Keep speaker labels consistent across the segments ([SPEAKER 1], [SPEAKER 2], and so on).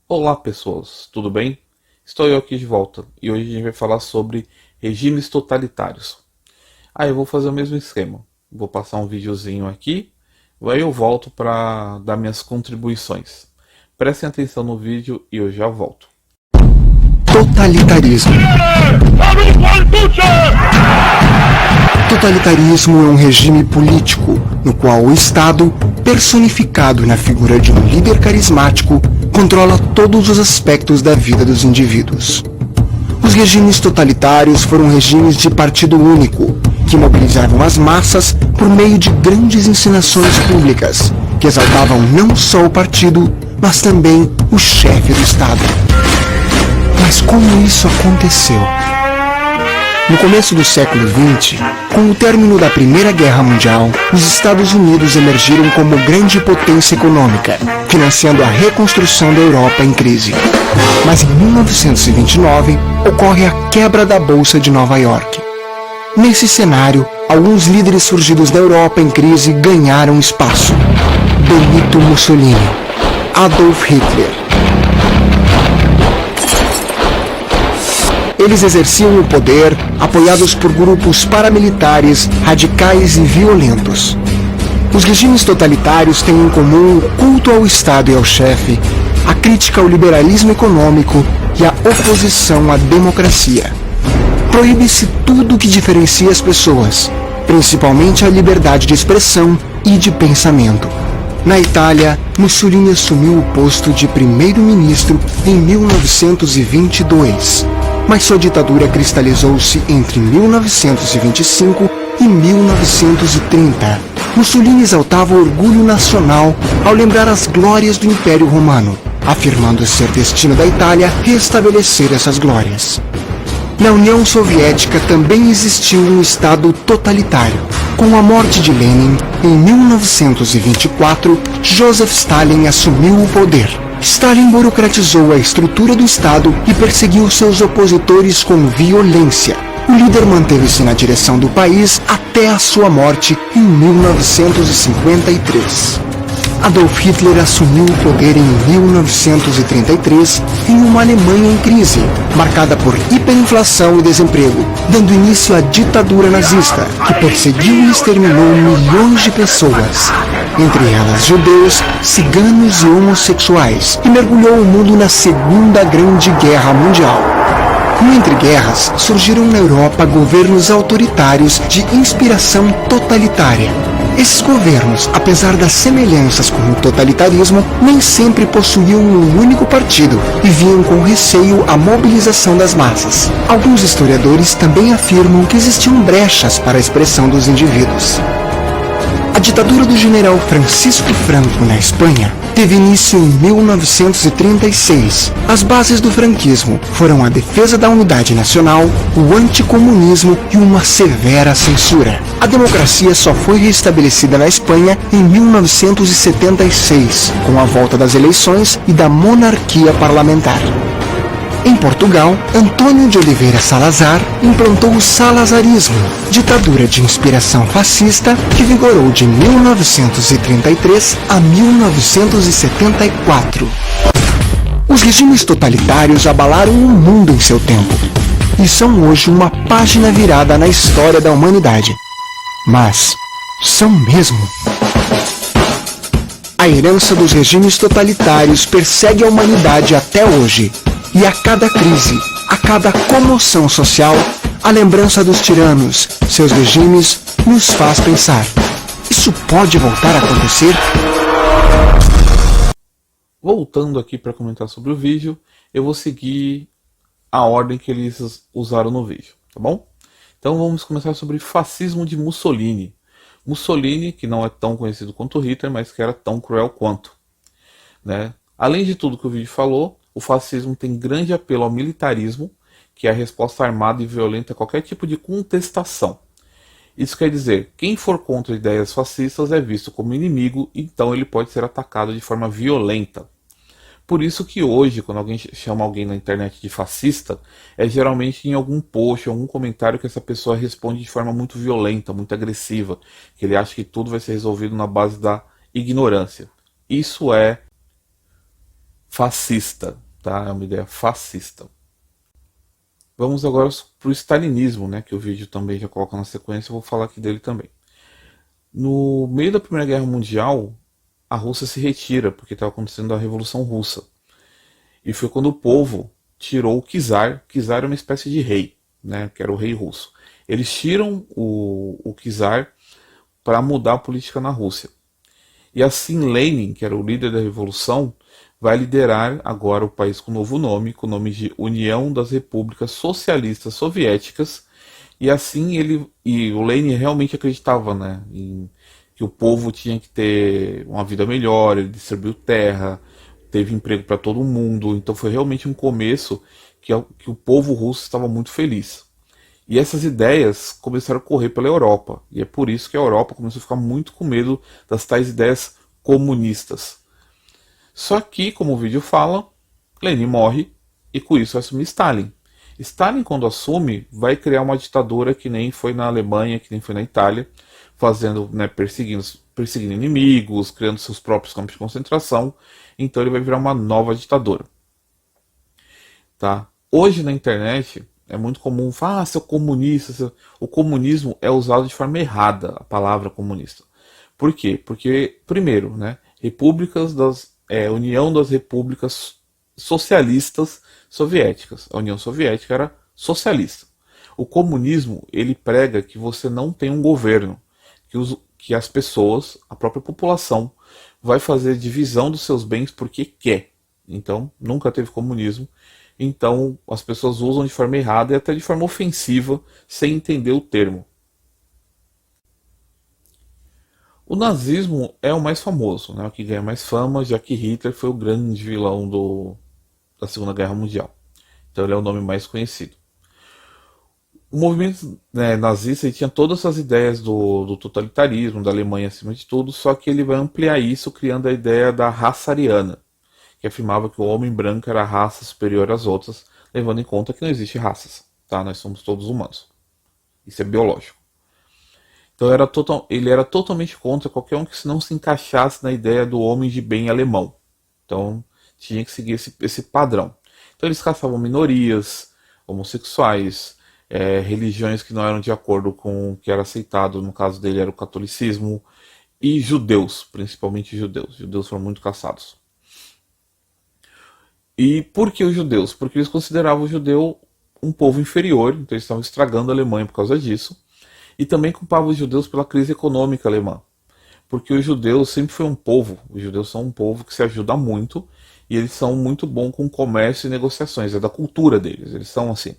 [SPEAKER 1] Olá pessoas, tudo bem? Estou eu aqui de volta e hoje a gente vai falar sobre regimes totalitários. Eu vou fazer o mesmo esquema. Vou passar um videozinho aqui, aí eu volto para dar minhas contribuições. Prestem atenção no vídeo e eu já volto.
[SPEAKER 2] Totalitarismo. Totalitarismo é um regime político no qual o Estado, personificado na figura de um líder carismático, controla todos os aspectos da vida dos indivíduos. Os regimes totalitários foram regimes de partido único, que mobilizavam as massas por meio de grandes encenações públicas, que exaltavam não só o partido, mas também o chefe do Estado. Mas como isso aconteceu? No começo do século XX, com o término da Primeira Guerra Mundial, os Estados Unidos emergiram como grande potência econômica, financiando a reconstrução da Europa em crise. Mas em 1929, ocorre a quebra da Bolsa de Nova York. Nesse cenário, alguns líderes surgidos da Europa em crise ganharam espaço. Benito Mussolini, Adolf Hitler. Eles exerciam o poder apoiados por grupos paramilitares, radicais e violentos. Os regimes totalitários têm em comum o culto ao Estado e ao chefe, a crítica ao liberalismo econômico e a oposição à democracia. Proíbe-se tudo que diferencia as pessoas, principalmente a liberdade de expressão e de pensamento. Na Itália, Mussolini assumiu o posto de primeiro-ministro em 1922. Mas sua ditadura cristalizou-se entre 1925 e 1930. Mussolini exaltava o orgulho nacional ao lembrar as glórias do Império Romano, afirmando ser destino da Itália restabelecer essas glórias. Na União Soviética também existiu um Estado totalitário. Com a morte de Lenin, em 1924, Joseph Stalin assumiu o poder. Stalin burocratizou a estrutura do Estado e perseguiu seus opositores com violência. O líder manteve-se na direção do país até a sua morte em 1953. Adolf Hitler assumiu o poder em 1933 em uma Alemanha em crise, marcada por hiperinflação e desemprego, dando início à ditadura nazista, que perseguiu e exterminou milhões de pessoas, entre elas judeus, ciganos e homossexuais, e mergulhou o mundo na Segunda Grande Guerra Mundial. No Entre Guerras, surgiram na Europa governos autoritários de inspiração totalitária. Esses governos, apesar das semelhanças com o totalitarismo, nem sempre possuíam um único partido e viam com receio a mobilização das massas. Alguns historiadores também afirmam que existiam brechas para a expressão dos indivíduos. A ditadura do general Francisco Franco na Espanha teve início em 1936. As bases do franquismo foram a defesa da unidade nacional, o anticomunismo e uma severa censura. A democracia só foi restabelecida na Espanha em 1976, com a volta das eleições e da monarquia parlamentar. Em Portugal, Antônio de Oliveira Salazar implantou o salazarismo, ditadura de inspiração fascista que vigorou de 1933 a 1974. Os regimes totalitários abalaram o mundo em seu tempo e são hoje uma página virada na história da humanidade. Mas são mesmo? A herança dos regimes totalitários persegue a humanidade até hoje. E a cada crise, a cada comoção social, a lembrança dos tiranos, seus regimes, nos faz pensar: isso pode voltar a acontecer?
[SPEAKER 1] Voltando aqui para comentar sobre o vídeo, eu vou seguir a ordem que eles usaram no vídeo, tá bom? Então vamos começar sobre fascismo de Mussolini. Mussolini, que não é tão conhecido quanto Hitler, mas que era tão cruel quanto, né? Além de tudo que o vídeo falou, o fascismo tem grande apelo ao militarismo, que é a resposta armada e violenta a qualquer tipo de contestação. Isso quer dizer, quem for contra ideias fascistas é visto como inimigo, então ele pode ser atacado de forma violenta. Por isso que hoje, quando alguém chama alguém na internet de fascista, é geralmente em algum post, algum comentário que essa pessoa responde de forma muito violenta, muito agressiva, que ele acha que tudo vai ser resolvido na base da ignorância. Isso é fascista, tá? É uma ideia fascista. Vamos agora para o stalinismo, né, que o vídeo também já coloca na sequência, eu vou falar aqui dele também. No meio da Primeira Guerra Mundial, a Rússia se retira, porque estava acontecendo a Revolução Russa. E foi quando o povo tirou o czar. Czar era uma espécie de rei, né, que era o rei russo. Eles tiram o czar para mudar a política na Rússia. E assim Lenin, que era o líder da revolução, vai liderar agora o país com um novo nome, com o nome de União das Repúblicas Socialistas Soviéticas. E assim o Lenin realmente acreditava, né, que o povo tinha que ter uma vida melhor, ele distribuiu terra, teve emprego para todo mundo. Então foi realmente um começo que o povo russo estava muito feliz. E essas ideias começaram a correr pela Europa. E é por isso que a Europa começou a ficar muito com medo das tais ideias comunistas. Só que, como o vídeo fala, Lenin morre e com isso assume Stalin. Stalin, quando assume, vai criar uma ditadura que nem foi na Alemanha, que nem foi na Itália, fazendo, né, perseguindo inimigos, criando seus próprios campos de concentração. Então ele vai virar uma nova ditadura. Tá? Hoje na internet é muito comum falar, seu comunista. O comunismo é usado de forma errada, a palavra comunista. Por quê? Porque, primeiro, né, União das Repúblicas Socialistas Soviéticas. A União Soviética era socialista. O comunismo, ele prega que você não tem um governo, que as pessoas, a própria população, vai fazer divisão dos seus bens porque quer. Então, nunca teve comunismo. Então, as pessoas usam de forma errada e até de forma ofensiva, sem entender o termo. O nazismo é o mais famoso, né, o que ganha mais fama, já que Hitler foi o grande vilão da Segunda Guerra Mundial. Então ele é o nome mais conhecido. O movimento, né, nazista tinha todas essas ideias do totalitarismo, da Alemanha acima de tudo, só que ele vai ampliar isso criando a ideia da raça ariana, que afirmava que o homem branco era a raça superior às outras, levando em conta que não existe raças, tá? Nós somos todos humanos. Isso é biológico. Então ele era totalmente contra qualquer um que não se encaixasse na ideia do homem de bem alemão. Então tinha que seguir esse padrão. Então eles caçavam minorias, homossexuais, religiões que não eram de acordo com o que era aceitado, no caso dele era o catolicismo, e judeus, principalmente judeus. Judeus foram muito caçados. E por que os judeus? Porque eles consideravam o judeu um povo inferior, então eles estavam estragando a Alemanha por causa disso. E também culpavam os judeus pela crise econômica alemã. Porque os judeus sempre foi um povo, os judeus são um povo que se ajuda muito, e eles são muito bons com comércio e negociações, é da cultura deles, eles são assim.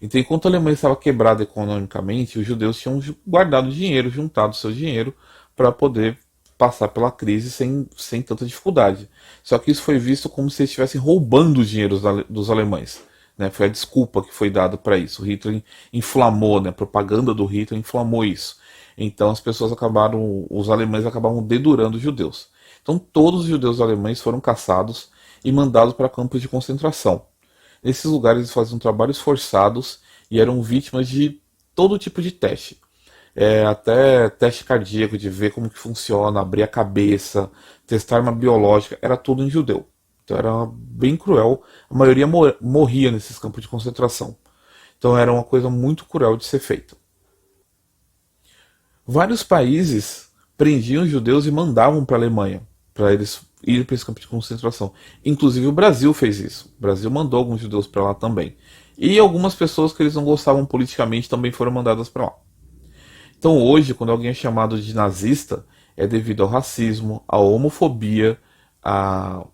[SPEAKER 1] Então, enquanto a Alemanha estava quebrada economicamente, os judeus tinham guardado dinheiro, juntado seu dinheiro, para poder passar pela crise sem tanta dificuldade. Só que isso foi visto como se eles estivessem roubando os dinheiros dos alemães. Né? Foi a desculpa que foi dada para isso. O Hitler inflamou, né? A propaganda do Hitler inflamou isso. Então os alemães acabaram dedurando os judeus. Então todos os judeus alemães foram caçados e mandados para campos de concentração. Nesses lugares eles faziam trabalhos forçados e eram vítimas de todo tipo de teste. Até teste cardíaco, de ver como que funciona, abrir a cabeça, testar arma biológica, era tudo em judeu. Então era bem cruel, a maioria morria nesses campos de concentração. Então era uma coisa muito cruel de ser feita. Vários países prendiam os judeus e mandavam para a Alemanha, para eles irem para esse campo de concentração. Inclusive o Brasil fez isso. O Brasil mandou alguns judeus para lá também. E algumas pessoas que eles não gostavam politicamente também foram mandadas para lá. Então hoje, quando alguém é chamado de nazista, é devido ao racismo, à homofobia, à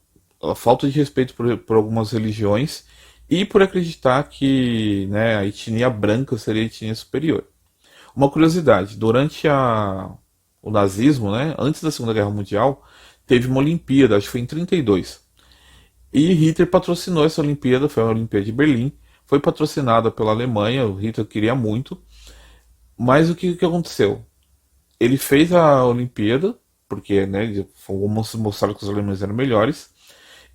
[SPEAKER 1] falta de respeito por algumas religiões e por acreditar que, né, a etnia branca seria a etnia superior. Uma curiosidade, durante o nazismo, né, antes da Segunda Guerra Mundial, teve uma Olimpíada, acho que foi em 32. E Hitler patrocinou essa Olimpíada, foi a Olimpíada de Berlim, foi patrocinada pela Alemanha, o Hitler queria muito. Mas o que aconteceu? Ele fez a Olimpíada, porque, né, vamos mostrar que os alemães eram melhores,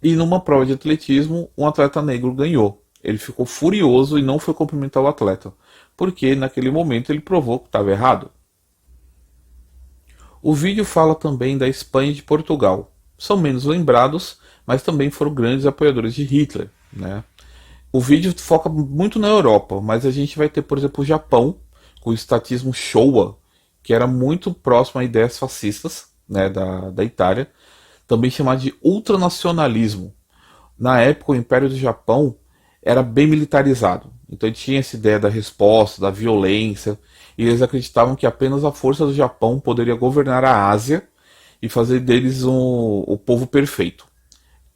[SPEAKER 1] e numa prova de atletismo, um atleta negro ganhou. Ele ficou furioso e não foi cumprimentar o atleta, porque naquele momento ele provou que estava errado. O vídeo fala também da Espanha e de Portugal. São menos lembrados, mas também foram grandes apoiadores de Hitler, né? O vídeo foca muito na Europa, mas a gente vai ter, por exemplo, o Japão, com o estatismo Showa, que era muito próximo a ideias fascistas, né, da Itália, também chamado de ultranacionalismo. Na época, o Império do Japão era bem militarizado, então ele tinha essa ideia da resposta, da violência, e eles acreditavam que apenas a força do Japão poderia governar a Ásia e fazer deles o povo perfeito.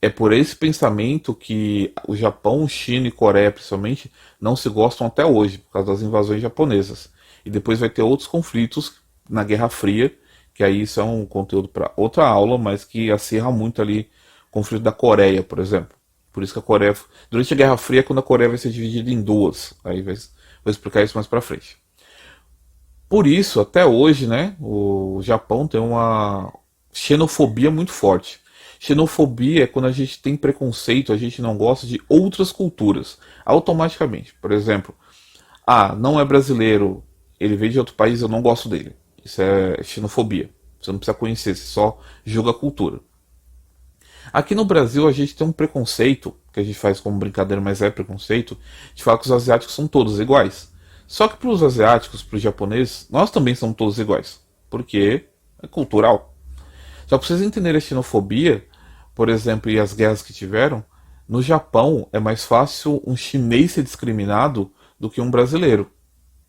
[SPEAKER 1] É por esse pensamento que o Japão, China e Coreia, principalmente, não se gostam até hoje, por causa das invasões japonesas. E depois vai ter outros conflitos na Guerra Fria, que aí isso é um conteúdo para outra aula, mas que acirra muito ali o conflito da Coreia, por exemplo. Por isso que a Coreia, durante a Guerra Fria, é quando a Coreia vai ser dividida em duas. Aí vou explicar isso mais para frente. Por isso, até hoje, né, o Japão tem uma xenofobia muito forte. Xenofobia é quando a gente tem preconceito, a gente não gosta de outras culturas, automaticamente. Por exemplo, não é brasileiro, ele veio de outro país, eu não gosto dele. Isso é xenofobia. Você não precisa conhecer, você só julga a cultura. Aqui no Brasil a gente tem um preconceito, que a gente faz como brincadeira, mas é preconceito, de falar que os asiáticos são todos iguais. Só que para os asiáticos, para os japoneses, nós também somos todos iguais. Porque é cultural. Só para vocês entenderem a xenofobia, por exemplo, e as guerras que tiveram, no Japão é mais fácil um chinês ser discriminado do que um brasileiro,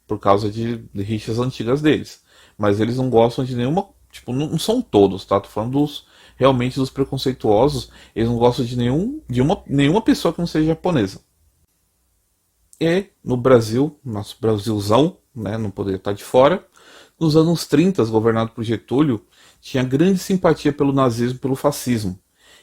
[SPEAKER 1] por causa de rixas antigas deles. Mas eles não gostam de nenhuma. Tipo, não são todos, tá? Tô falando realmente dos preconceituosos. Eles não gostam de nenhuma pessoa que não seja japonesa. E no Brasil, nosso Brasilzão, né, não poderia estar de fora, nos anos 30, governado por Getúlio, tinha grande simpatia pelo nazismo e pelo fascismo.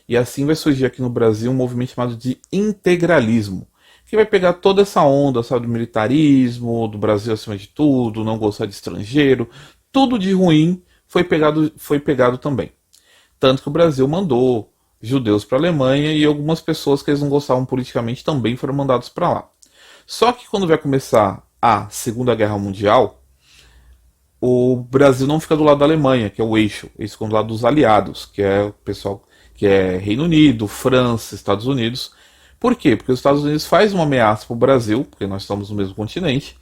[SPEAKER 1] E assim vai surgir aqui no Brasil um movimento chamado de integralismo, que vai pegar toda essa onda, sabe, do militarismo, do Brasil acima de tudo, não gostar de estrangeiro, tudo de ruim foi pegado também. Tanto que o Brasil mandou judeus para a Alemanha e algumas pessoas que eles não gostavam politicamente também foram mandados para lá. Só que quando vai começar a Segunda Guerra Mundial, o Brasil não fica do lado da Alemanha, que é o eixo, eles ficam do lado dos aliados, que é o pessoal que é Reino Unido, França, Estados Unidos. Por quê? Porque os Estados Unidos faz uma ameaça para o Brasil, porque nós estamos no mesmo continente,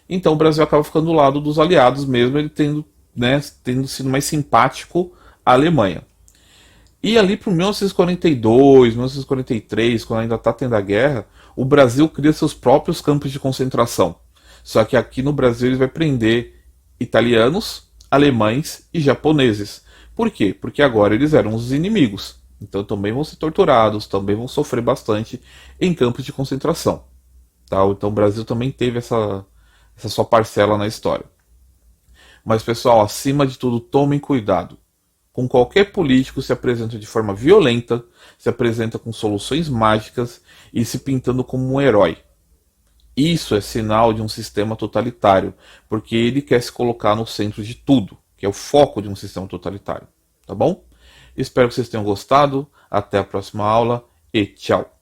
[SPEAKER 1] então o Brasil acaba ficando do lado dos aliados mesmo, ele tendo sido mais simpático à Alemanha. E ali para 1942, 1943, quando ainda está tendo a guerra, o Brasil cria seus próprios campos de concentração. Só que aqui no Brasil ele vai prender italianos, alemães e japoneses. Por quê? Porque agora eles eram os inimigos. Então também vão ser torturados, também vão sofrer bastante em campos de concentração. Tá? Então o Brasil também teve essa sua parcela na história. Mas pessoal, acima de tudo, tomem cuidado. Com qualquer político se apresenta de forma violenta, se apresenta com soluções mágicas e se pintando como um herói. Isso é sinal de um sistema totalitário, porque ele quer se colocar no centro de tudo, que é o foco de um sistema totalitário. Tá bom? Espero que vocês tenham gostado. Até a próxima aula e tchau!